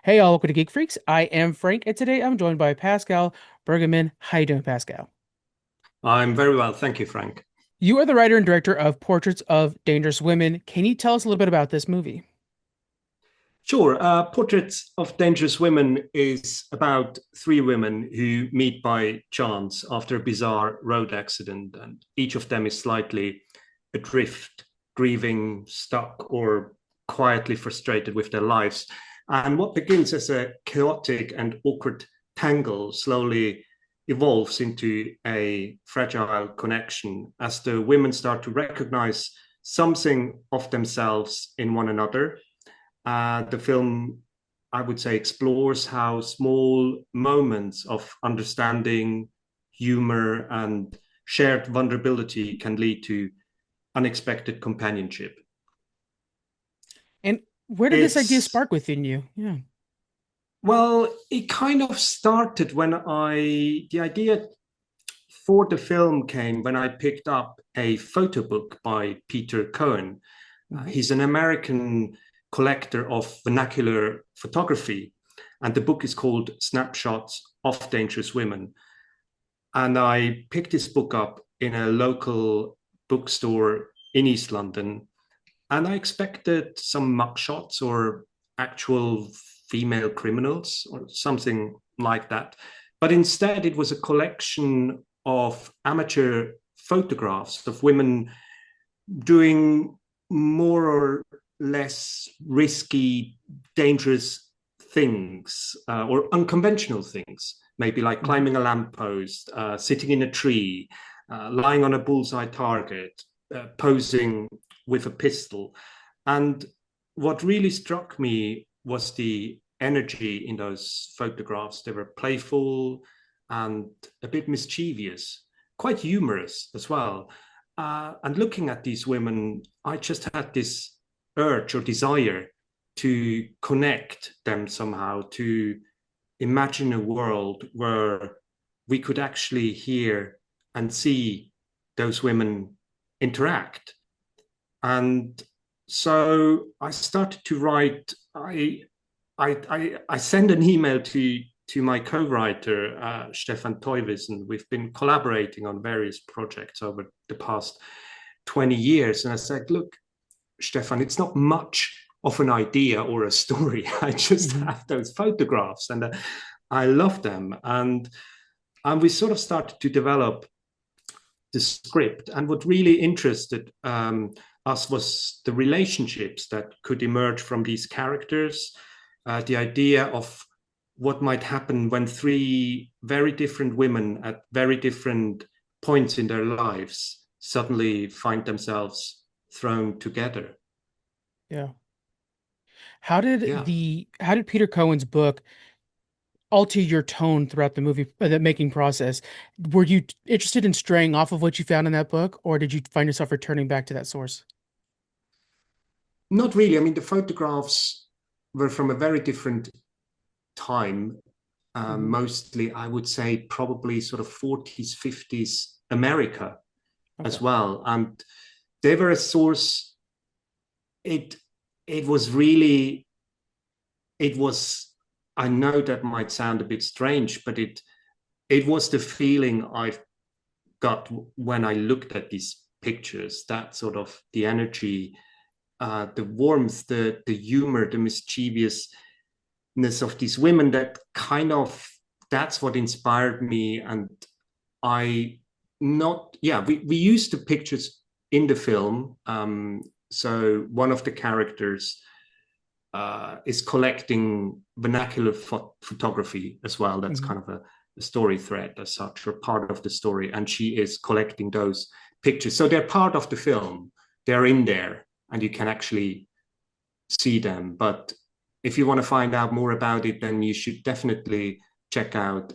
Hey, all, welcome to Geek Freaks. I am Frank, and today I'm joined by Pascal Bergamin. How you doing, Pascal? I'm very well, thank you, Frank. You are the writer and director of Portraits of Dangerous Women. Can you tell us a little bit about this movie? Sure. Portraits of Dangerous Women is about three women who meet by chance after a bizarre road accident, and each of them is slightly adrift, grieving, stuck, or quietly frustrated with their lives. And what begins as a chaotic and awkward tangle slowly evolves into a fragile connection as the women start to recognize something of themselves in one another. The film, I would say, explores how small moments of understanding, humor, and shared vulnerability can lead to unexpected companionship. And where did this idea It's spark within you? Yeah. Well, it kind of started when the idea for the film came when I picked up a photo book by Peter Cohen. Mhm. He's an American collector of vernacular photography, and the book is called Snapshots of Dangerous Women. And I picked this book up in a local bookstore in East London, and I expected some mugshots or actual female criminals or something like that. But instead, it was a collection of amateur photographs of women doing more or less risky, dangerous things or unconventional things, maybe like Mhm. climbing a lamppost, sitting in a tree, lying on a bullseye target, posing with a pistol. And what really struck me was the energy in those photographs. They were playful and a bit mischievous, quite humorous as well. And looking at these women, I just had this urge or desire to connect them somehow, to imagine a world where we could actually hear and see those women interact. And so I started to write. I sent an email to my co-writer Stefan Teuvis, and we've been collaborating on various projects over the past 20 years. And I said, look, Stefan, it's not much of an idea or a story. I just Mhm. have those photographs, and I love them. And we sort of started to develop the script. And what really interested us was the relationships that could emerge from these characters, the idea of what might happen when three very different women at very different points in their lives suddenly find themselves thrown together. Yeah. Yeah. How did Peter Cohen's book alter your tone throughout the the making process? Were you interested in straying off of what you found in that book, or did you find yourself returning back to that source? Not really. I mean, the photographs were from a very different time. Hmm. Mostly, I would say, probably sort of 40s, 50s America Okay. as well. And they were a source. It it was really it was. I know that might sound a bit strange, but it was the feeling I got when I looked at these pictures. That sort of the energy, the warmth, the humor, the mischievousness of these women. That kind of that's what inspired me. And I not yeah we used the pictures in the film. So one of the characters is collecting vernacular photography as well. That's Hmm. kind of a story thread as such, or part of the story, and she is collecting those pictures. So they're part of the film. They're in there, and you can actually see them. But if you want to find out more about it, then you should definitely check out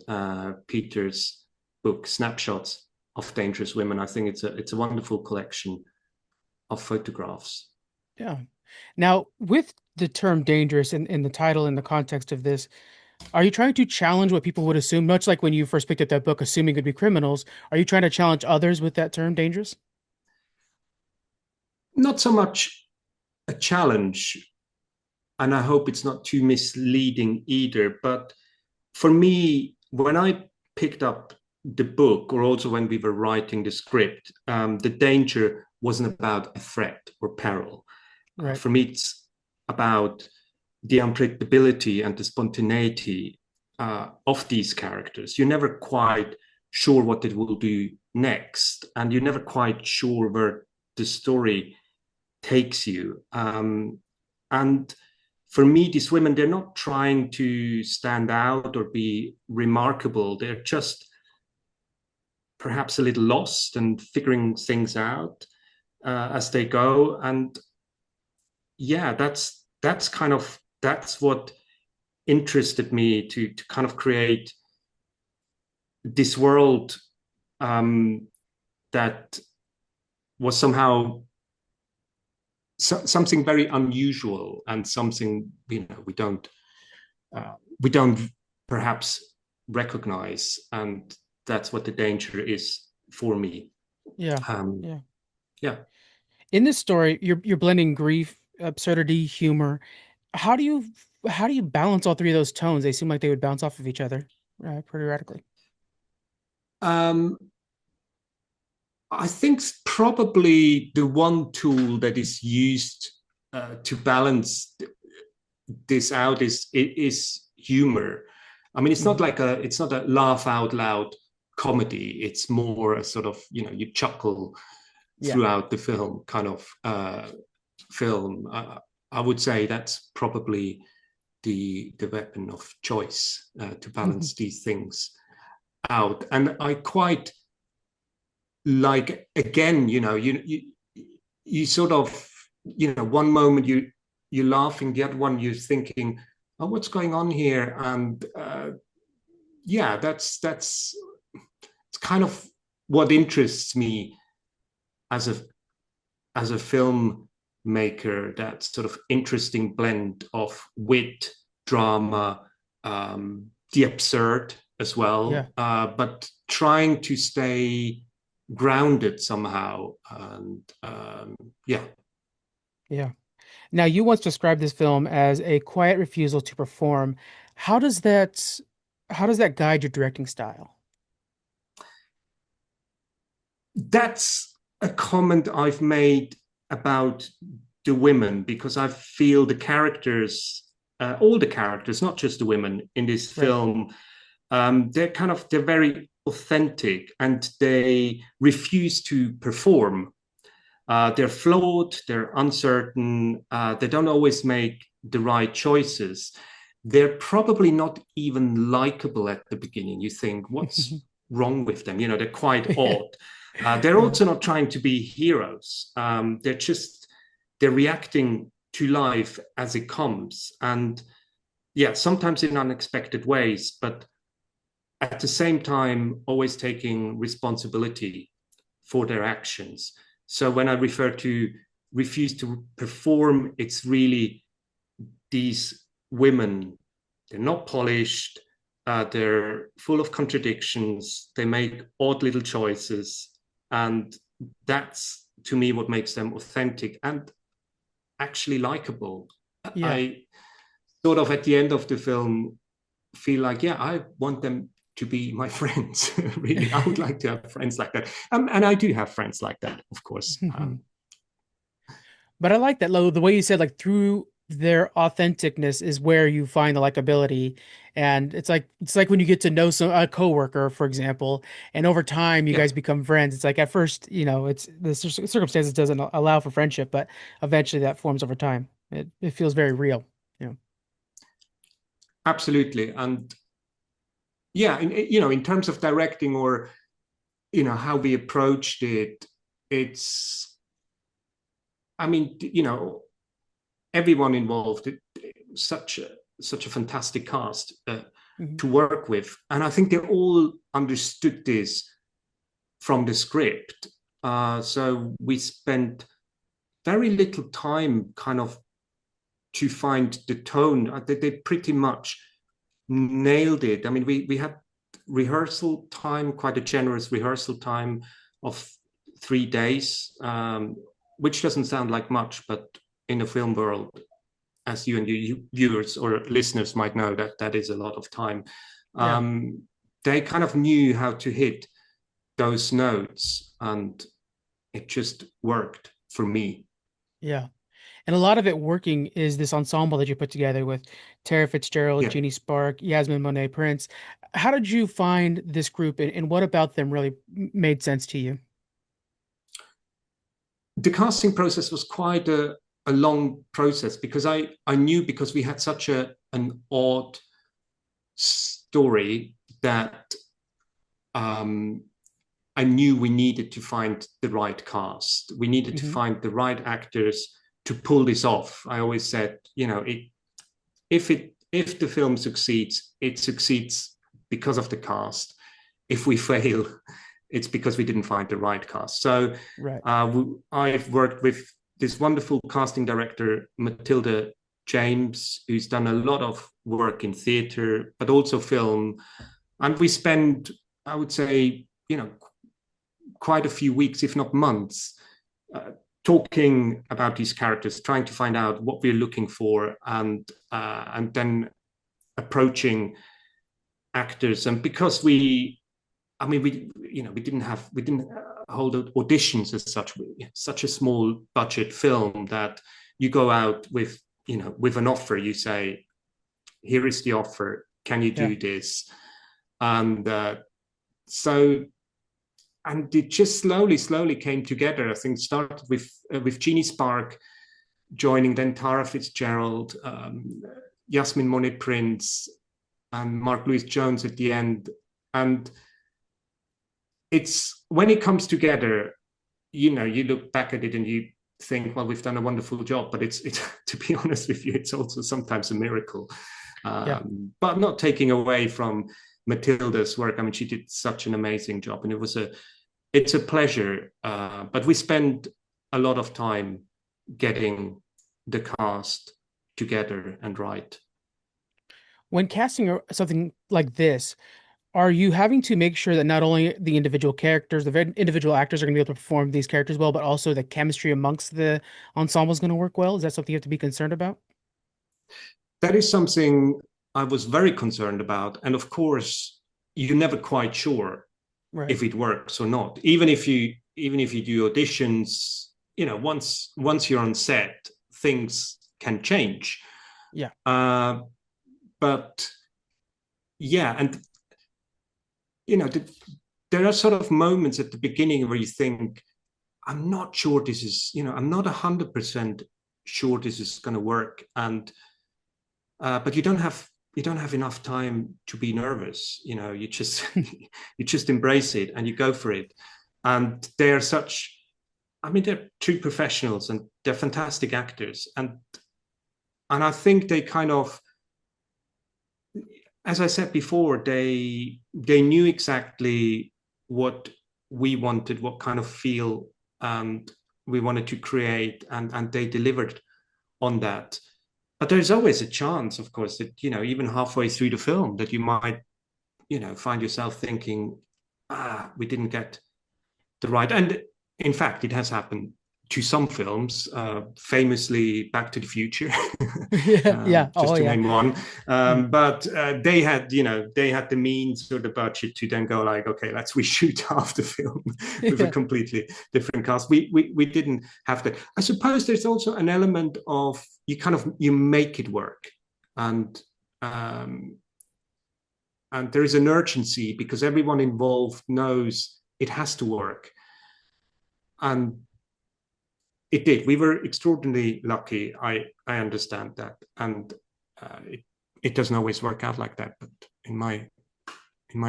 Peter's book, Snapshots of Dangerous Women. I think it's a wonderful collection of photographs. Yeah. Now, with the term dangerous in the title in the context of this, are you trying to challenge what people would assume, much like when you first picked up that book, assuming it'd be criminals? Are you trying to challenge others with that term dangerous? Not so much a challenge. and I hope it's not too misleading either. But for me, when I picked up the book, or also when we were writing the script, the danger wasn't about a threat or peril. Right. For me, it's about the unpredictability and the spontaneity of these characters. You're never quite sure what it will do next, and you're never quite sure where the story takes you. And for me, these women, they're not trying to stand out or be remarkable. They're just perhaps a little lost and figuring things out as they go. And yeah, that's kind of that's what interested me to kind of create this world that was somehow something very unusual, and something we don't perhaps recognize, and that's what the danger is for me. Yeah. um Yeah. yeah. In this story, you're blending grief, absurdity, humor. How do you how do you balance all three of those tones? They seem like they would bounce off of each other, pretty radically. um I think probably the one tool that is used to balance this out is humor. I mean, Hmm. it's not a laugh out loud comedy. It's more a sort of, you chuckle Yeah. throughout the film kind of film. I would say that's probably the weapon of choice to Hmm. balance these things out. And I quite like, again, you sort of, one moment you're laughing, the other one you're thinking, oh, what's going on here? And yeah, that's it's kind of what interests me as a filmmaker, that sort of interesting blend of wit, drama, the absurd as Yeah. well, but trying to stay grounded somehow. And yeah. Yeah. Now, you once described this film as a quiet refusal to perform. How does that how does that guide your directing style? That's a comment I've made about the women, because I feel the characters, all the characters, not just the women in this Right. film, they're very authentic, and they refuse to perform. They're flawed, they're uncertain, they don't always make the right choices. They're probably not even likable at the beginning. You think, what's wrong with them? They're quite Yeah. odd. They're Yeah. also not trying to be heroes. They're reacting to life as it comes. And yeah, sometimes in unexpected ways, but at the same time, always taking responsibility for their actions. So when I refer to refuse to perform, it's really these women. They're not polished. They're full of contradictions. They make odd little choices. And that's, to me, what makes them authentic and actually likable. Yeah. I sort of, at the end of the film, feel like, yeah, I want them to be my friends. Really, I would like to have friends like that. And I do have friends like that, of course. But I like that, Lo, the way you said, like, through their authenticness is where you find the likability. And it's like when you get to know a coworker, for example, and over time you Yeah, guys become friends. It's like at first, it's the circumstances doesn't allow for friendship, but eventually that forms over time. It feels very real. Yeah. absolutely. And yeah, in terms of directing, or how we approached it, it's, I mean, everyone involved, such a fantastic cast Hmm. to work with, and I think they all understood this from the script. So we spent very little time kind of to find the tone. They pretty much nailed it. I mean, we had rehearsal time, quite a generous rehearsal time of 3 days, which doesn't sound like much, but in the film world, as you and your viewers or listeners might know, that is a lot of time. Yeah. They kind of knew how to hit those notes, and it just worked for me. Yeah. And a lot of it working is this ensemble that you put together with Tara Fitzgerald, Yeah. Jeannie Spark, Yasmin Monet Prince. How did you find this group, and what about them really made sense to you? The casting process was quite a long process because I knew, because we had such an odd story, that um, I knew we needed to find the right cast. We needed to Hmm. find the right actors to pull this off. I always said, if the film succeeds, it succeeds because of the cast. If we fail, it's because we didn't find the right cast. So Right. I've worked with this wonderful casting director, Matilda James, who's done a lot of work in theatre, but also film. And we spend, I would say, quite a few weeks, if not months, uh, talking about these characters, trying to find out what we're looking for, and then approaching actors. And because we didn't hold auditions as such. Such a small budget film that you go out with an offer. You say, "Here is the offer. Can you Yeah. do this?" And so, and it just slowly came together. I think it started with Jeannie Spark joining, then Tara Fitzgerald, Yasmin Monet Prince, and Mark Louis Jones at the end. And it's when it comes together, you look back at it and you think, well, we've done a wonderful job. But it's to be honest with you, it's also sometimes a miracle. Yeah. But not taking away from Matilda's work. I mean, she did such an amazing job, and it's a pleasure. But we spend a lot of time getting the cast together and right. When casting something like this, are you having to make sure that not only the individual characters, individual actors are going to be able to perform these characters well, but also the chemistry amongst the ensemble is going to work well? Is that something you have to be concerned about? That is something I was very concerned about. And of course, you're never quite sure Right. if it works or not. Even if you do auditions, once you're on set, things can change. Yeah. Uh, but yeah, and you know, the, there are sort of moments at the beginning where you think, I'm not sure this is, I'm not 100% sure this is going to work, and but you don't have enough time to be nervous. You just you just embrace it and you go for it. And they're such, I mean, they're true professionals and they're fantastic actors, and I think they kind of, as I said before, they knew exactly what we wanted, what kind of feel and we wanted to create, and they delivered on that. But there's always a chance, of course, that even halfway through the film, that you might find yourself thinking, we didn't get the right. And in fact, it has happened to some films, famously Back to the Future, Yeah. Yeah. Oh, just to yeah. name one. Mm. But they had the means or the budget to then go like, okay, let's reshoot half the film with a Yeah. completely different cast. We didn't have that. I suppose there's also an element of you make it work, and um, and there is an urgency because everyone involved knows it has to work, and it did. We were extraordinarily lucky. I understand that, and it doesn't always work out like that. But in my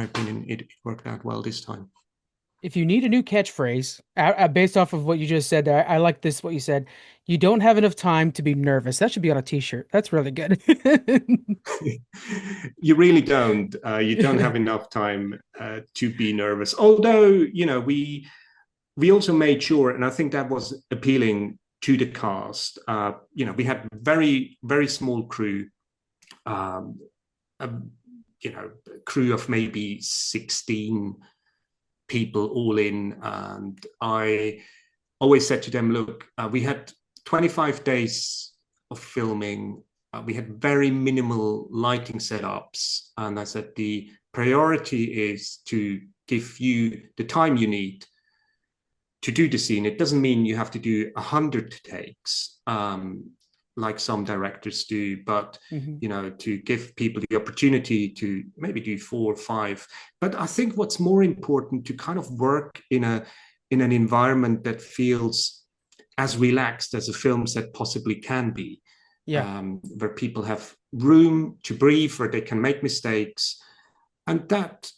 opinion, it worked out well this time. If you need a new catchphrase, based off of what you just said there, I like this, what you said. You don't have enough time to be nervous. That should be on a t-shirt. That's really good. You really don't. You don't have enough time to be nervous. Although we also made sure, and I think that was appealing to the cast. We had very very small crew, um, a, crew of maybe 16 people all in, and I always said to them, look, we had 25 days of filming. We had very minimal lighting setups, and I said the priority is to give you the time you need to do the scene. It doesn't mean you have to do 100 takes, like some directors do, but Hmm. to give people the opportunity to maybe do 4 or 5. But I think what's more important to kind of work in an environment that feels as relaxed as a film set possibly can be, Yeah. where people have room to breathe, where they can make mistakes, and that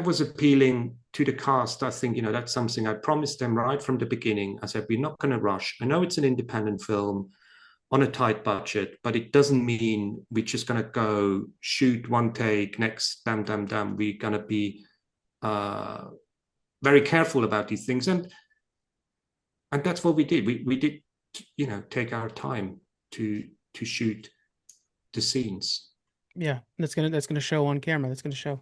was appealing to the cast. I think that's something I promised them right from the beginning. I said, we're not going to rush. I know it's an independent film on a tight budget, but it doesn't mean we're just going to go shoot one take, next, damn, damn, damn. We're going to be uh, very careful about these things. And that's what we did. We did, take our time to shoot the scenes. Yeah. That's gonna show on camera. That's gonna show.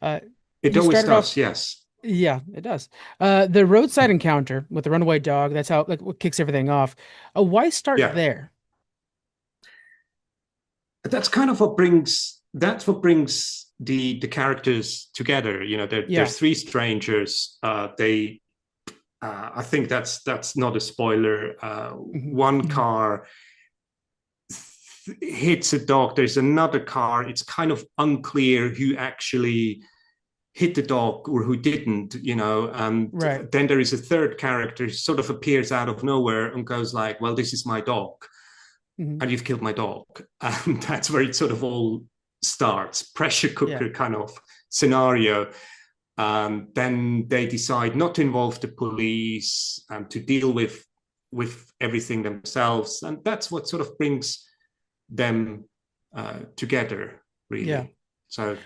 Uh, It you always started off. does, yes. Yeah, it does. The roadside encounter with the runaway dog. That's how like what kicks everything off. Why start Yeah. there? That's what brings the characters together. They're Yeah. three strangers. They I think that's not a spoiler. Hmm. One car hits a dog. There's another car. It's kind of unclear who actually hit the dog or who didn't. And Right. then there is a third character who sort of appears out of nowhere and goes like, well, this is my dog Hmm. and you've killed my dog. And that's where it sort of all starts. Pressure Yeah. cooker kind of scenario. Then they decide not to involve the police and to deal with everything themselves. And that's what sort of brings them together, Yeah. really. So,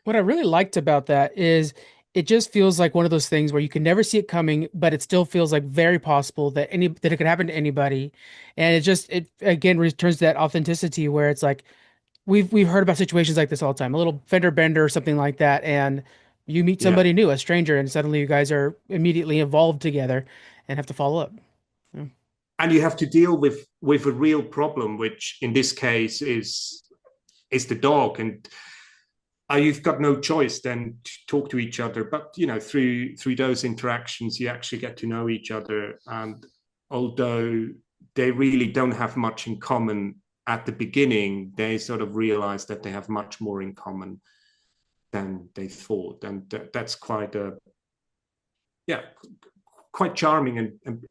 What I really liked about that is it just feels like one of those things where you can never see it coming, but it still feels like very possible that it could happen to anybody. And it again returns to that authenticity where it's like we've heard about situations like this all the time, a little fender bender or something like that, and you meet yeah. somebody new, a stranger, and suddenly you guys are immediately involved together and have to follow up. Yeah. And you have to deal with a real problem, which in this case is the dog. And you've got no choice then to talk to each other. But through those interactions, you actually get to know each other. And although they really don't have much in common at the beginning, they sort of realize that they have much more in common than they thought, and that's quite a yeah, quite charming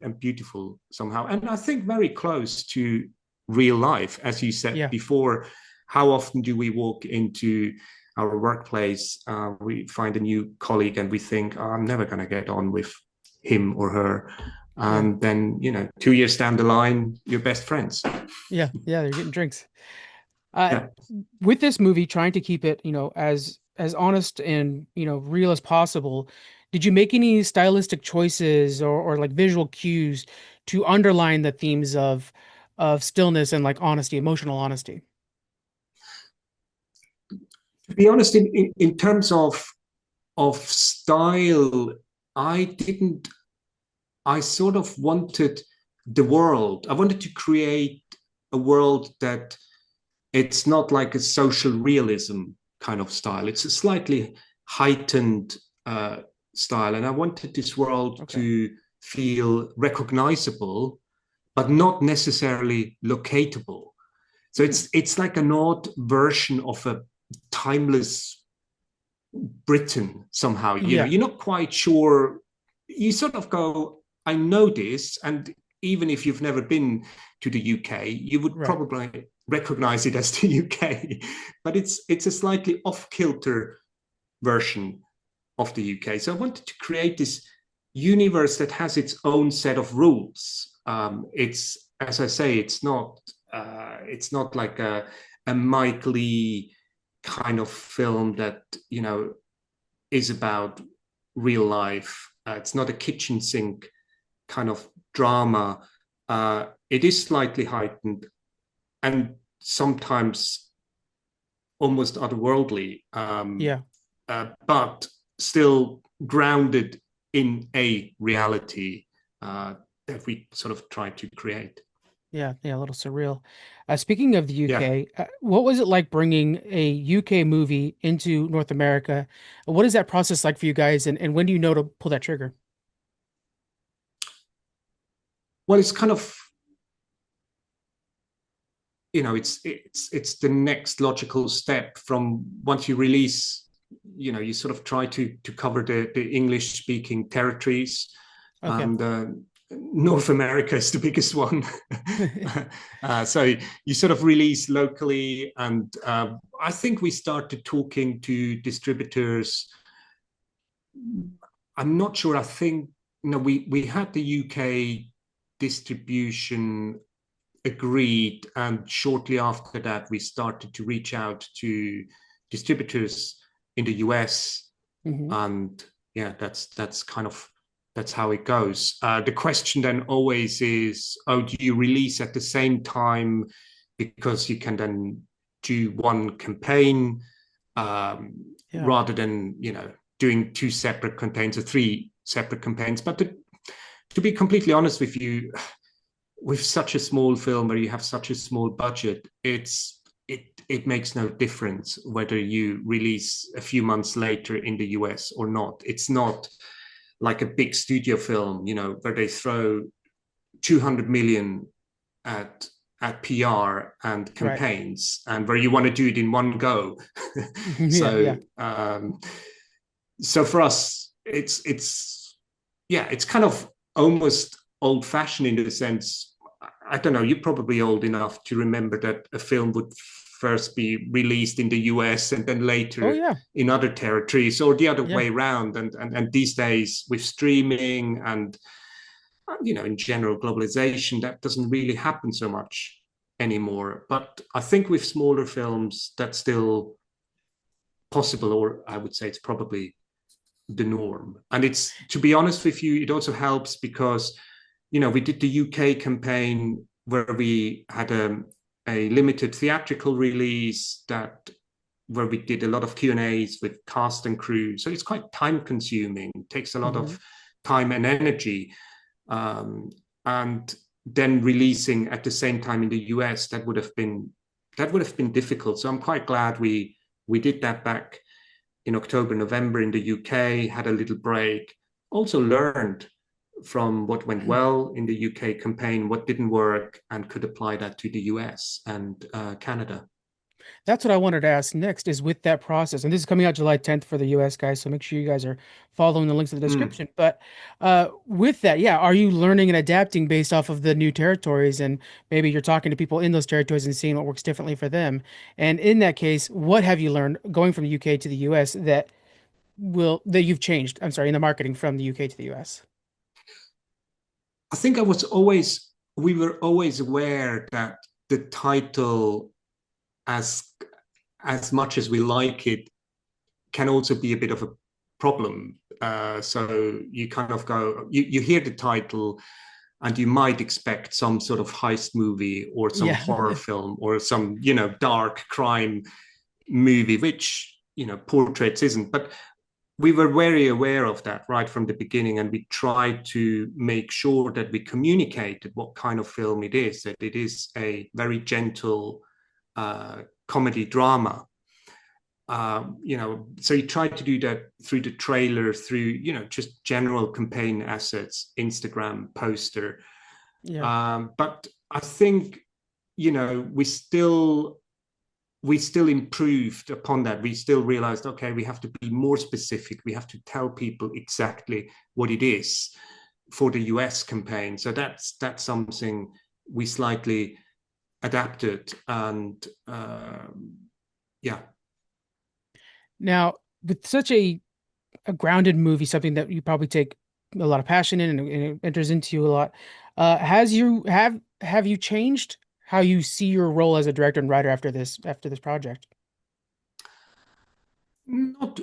and beautiful somehow, and I think very close to real life, as you said Yeah. before. How often do we walk into our workplace, we find a new colleague and we think, oh, I'm never going to get on with him or her, Yeah. and then 2 years down the line you're best friends. Yeah. Yeah. They're getting drinks. Uh, Yeah. with this movie, trying to keep it, as honest and, real as possible, did you make any stylistic choices or like visual cues to underline the themes of stillness and like honesty, emotional honesty? To be honest, in terms of style, I didn't. I sort of wanted the world. I wanted to create a world that it's not like a social realism kind of style. It's a slightly heightened style, and I wanted this world Okay. to feel recognizable, but not necessarily locatable. So Hmm. it's like an odd version of a timeless Britain somehow. Yeah. You're not quite sure. You sort of go, I know this, and even if you've never been to the UK, you would Right. probably recognize it as the UK. But it's a slightly off kilter version of the UK. So I wanted to create this universe that has its own set of rules. It's, as I say, it's not like a Mike Lee kind of film that is about real life. It's not a kitchen sink kind of drama. It is slightly heightened and sometimes almost otherworldly, Yeah. but still grounded in a reality that we sort of try to create. Yeah, yeah, a little surreal. Speaking of the Yeah. UK, what was it like bringing a UK movie into North America? What is that process like for you guys, and when do you know to pull that trigger? Well, it's kind of, it's the next logical step from once you release, you sort of try to cover the English speaking territories, Okay. and North America is the biggest one. So you sort of release locally, and I think we started talking to distributors. I'm not sure. I think we had the UK distribution agreed, and shortly after that, we started to reach out to distributors in the US, Hmm. and yeah, that's how it goes. The question then always is, oh, do you release at the same time because you can then do one campaign, Yeah. rather than doing two separate campaigns or three separate campaigns? But to be completely honest with you, with such a small film where you have such a small budget, it makes no difference whether you release a few months later in the US or not. It's not like a big studio film, where they throw 200 million at PR and Right. campaigns, and where you want to do it in one go. Yeah, so yeah. um, so for us, it's yeah, it's kind of almost old fashioned in the sense. I don't know. You're probably old enough to remember that a film would first be released in the US and then Oh later yeah. in other territories, or the other Yeah. way around. And these days with streaming and in general globalization, that doesn't really happen so much anymore. But I think with smaller films, that's still possible, or I would say it's probably the norm. And it's, to be honest with you, it also helps because we did the UK campaign where we had a limited theatrical release, that where we did a lot of Q&As with cast and crew. So it's quite time consuming, it takes a lot Hmm. of time and energy. And then releasing at the same time in the US, that would have been difficult. So I'm quite glad we did that back in October, November in the UK, had a little break, also learned from what went well in the UK campaign, what didn't work, and could apply that to the US and Canada. That's what I wanted to ask next is with that process. And this is coming out July 10th for the US guys, so make sure you guys are following the links in the Mm. description. But with that, yeah, are you learning and adapting based off of the new territories? And maybe you're talking to people in those territories and seeing what works differently for them. And in that case, what have you learned going from the UK to the US that you've changed? I'm sorry, in the marketing from the UK to the US. I think we were always aware that the title, as much as we like it, can also be a bit of a problem. So you kind of you hear the title, and you might expect some sort of heist movie or some Yeah. horror film or some dark crime movie, which Portraits isn't. But we were very aware of that right from the beginning, and we tried to make sure that we communicated what kind of film it is, that it is a very gentle comedy drama. So you tried to do that through the trailer, through just general campaign assets, Instagram poster. Yeah. But I think we still improved upon that. We still realized, okay, we have to be more specific. We have to tell people exactly what it is for the US campaign. So that's something we slightly adapted, and yeah. Now, with such a grounded movie, something that you probably take a lot of passion in and it enters into you a lot. Have you changed how you see your role as a director and writer after this project? Not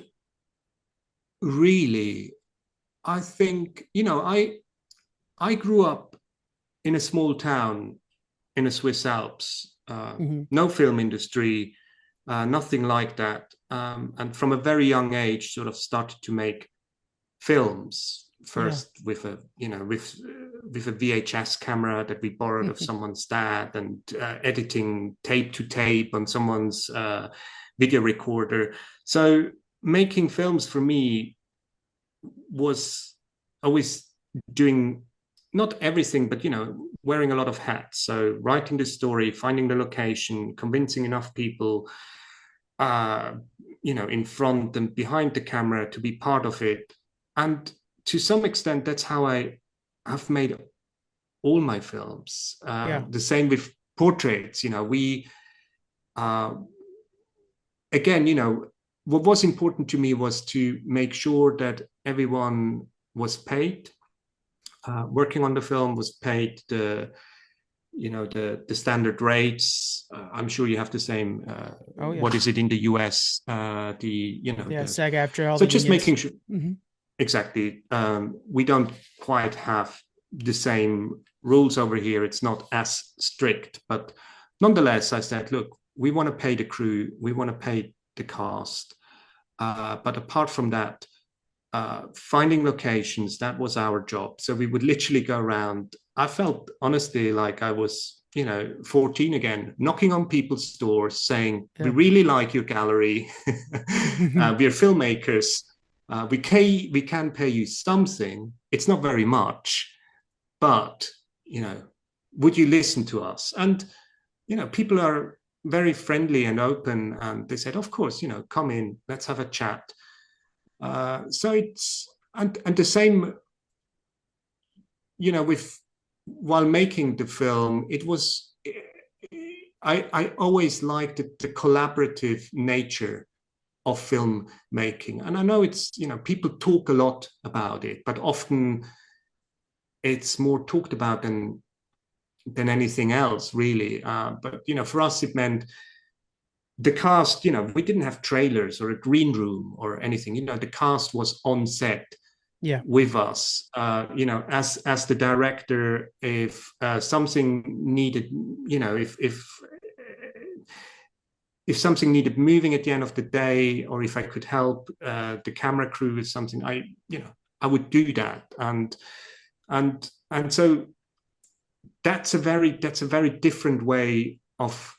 really. I think I grew up in a small town in the Swiss Alps. Hmm. No film industry, nothing like that. And from a very young age, sort of started to make films. Yeah. first with a with a VHS camera that we borrowed of someone's dad, and editing tape to tape on someone's video recorder. So making films for me was always doing not everything, but wearing a lot of hats. So writing the story, finding the location, convincing enough people, uh, in front and behind the camera to be part of it. And to some extent, that's how I have made all my films. Yeah. The same with portraits. We again, what was important to me was to make sure that everyone was paid. Working on the film was paid the standard rates. I'm sure you have the same. Oh yeah. What is it in the US? Yeah. SAG after all So the just unions. making sure Hmm. exactly. We don't quite have the same rules over here. It's not as strict, but nonetheless, I said, look, we want to pay the crew, we want to pay the cast, but apart from that, finding locations, that was our job. So we would literally go around. I felt honestly like I was 14 again, knocking on people's doors saying, we Yeah. really like your gallery. We're filmmakers. We can pay you something. It's not very much, but would you listen to us? And people are very friendly and open, and they said, of course, come in, let's have a chat. So it's and the same, with while making the film, it was I always liked the collaborative nature of filmmaking, and I know it's people talk a lot about it, but often it's more talked about than anything else, really. But for us, it meant the cast. We didn't have trailers or a green room or anything. The cast was on set Yeah. with us. As the director, if something needed, if something needed moving at the end of the day, or if I could help the camera crew with something, I would do that. And so that's a very different way of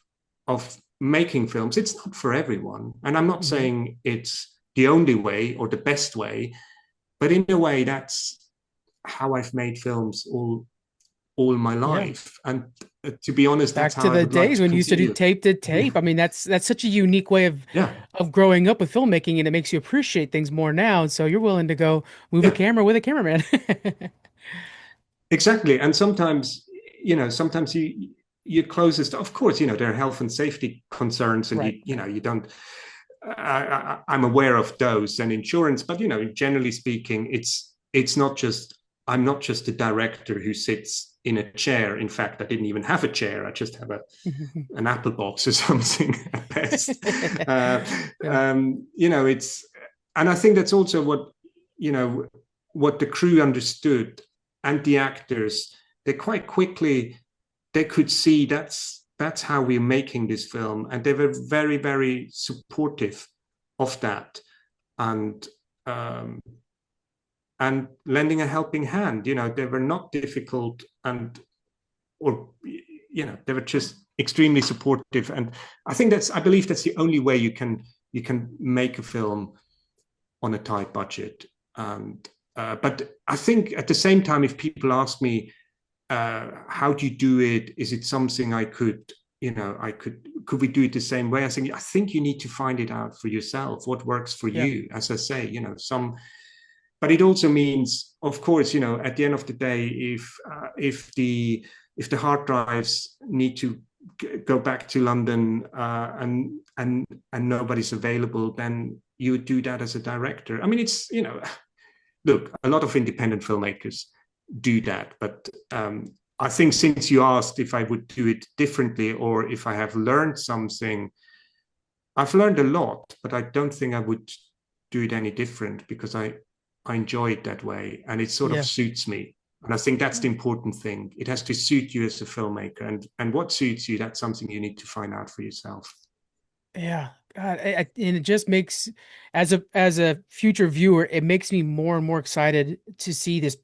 making films. It's not for everyone, and I'm not Hmm. saying it's the only way or the best way, but in a way, that's how I've made films all my Yeah. life. And to be honest, that's Back to how I the would like days to when you used to do continue. tape to Yeah, tape. I mean, that's such a unique way yeah, of growing up with filmmaking, and it makes you appreciate things more now. So you're willing to go move a yeah, camera with a cameraman. exactly. And sometimes you closest. Of course, there are health and safety concerns, and Right. you don't. I'm aware of those and insurance, but generally speaking, it's not just. I'm not just a director who sits in a chair. In fact, I didn't even have a chair. I just have an apple box or something at best. Uh, Yeah. it's, and I think that's also what the crew understood, and the actors. They quite quickly they could see that's how we're making this film, and they were very, very supportive of that, and um, and lending a helping hand. They were not difficult, or they were just extremely supportive. And I believe that's the only way you can make a film on a tight budget. And but I think at the same time, if people ask me, how do you do it? Is it something could we do it the same way? I think you need to find it out for yourself, what works for Yeah. you. As I say, but it also means, of course, at the end of the day, if the hard drives need to go back to London, and nobody's available, then you would do that as a director. I mean, it's look, a lot of independent filmmakers do that, but I think, since you asked if I would do it differently or if I have learned something, I've learned a lot, but I don't think I would do it any different, because I enjoy it that way, and it sort of Yeah. suits me. And I think that's the important thing. It has to suit you as a filmmaker, and what suits you, that's something you need to find out for yourself. Yeah. God, and it just makes, as a future viewer, it makes me more and more excited to see this,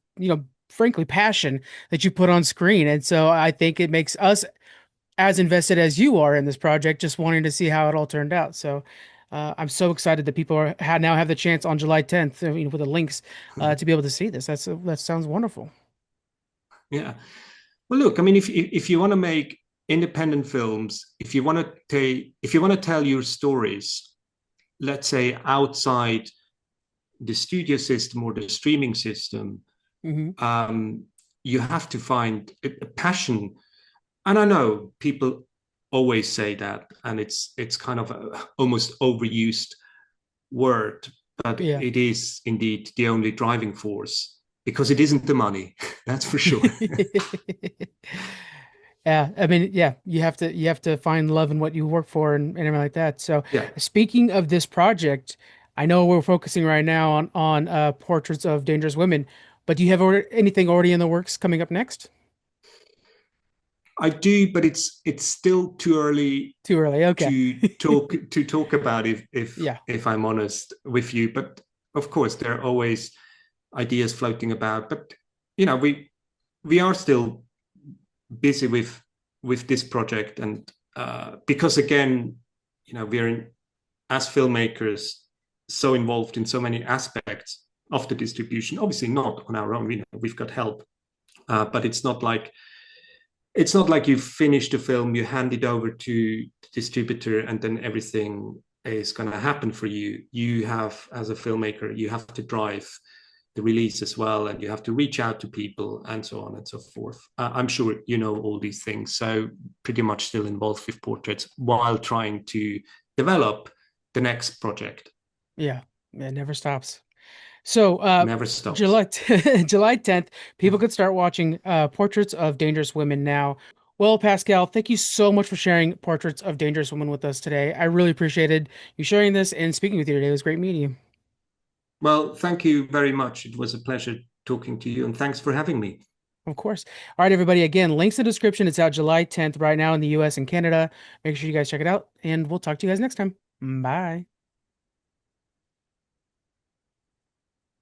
frankly, passion that you put on screen. And so I think it makes us as invested as you are in this project, just wanting to see how it all turned out. So I'm so excited that people now have the chance on July 10th, with the links, to be able to see this. That sounds wonderful. Yeah. Well, look, I mean, if you want to make independent films, if you want to tell your stories, let's say outside the studio system or the streaming system, Hmm. um, you have to find a passion. And I know people always say that, and it's kind of a almost overused word, but Yeah. it is indeed the only driving force because it isn't the money, that's for sure. Yeah, I mean, yeah, you have to find love in what you work for and everything like that. So, Yeah, speaking of this project, I know we're focusing right now on portraits of dangerous women, but do you have anything already in the works coming up next? I do, but it's still too early Too early. Okay. to talk about Yeah. if I'm honest with you. But of course, there are always ideas floating about. But you know, we are still busy with this project, and because again, you know, as filmmakers so involved in so many aspects of the distribution. Obviously, not on our own. You know, we've got help, but it's not like you finish the film, you hand it over to the distributor, and then everything is going to happen for you. You have, as a filmmaker, you have to drive the release as well, and you have to reach out to people and so on and so forth. I'm sure you know all these things. So pretty much still involved with portraits while trying to develop the next project. Yeah. It never stops. So, Never stops. July July 10th, people could start watching Portraits of Dangerous Women now. Well, Pascal, thank you so much for sharing Portraits of Dangerous Women with us today. I really appreciated you sharing this and speaking with you today. It was great meeting you. Well, thank you very much. It was a pleasure talking to you, and thanks for having me. Of course. All right, everybody. Again, links in the description. It's out July 10th right now in the US and Canada. Make sure you guys check it out, and we'll talk to you guys next time. Bye.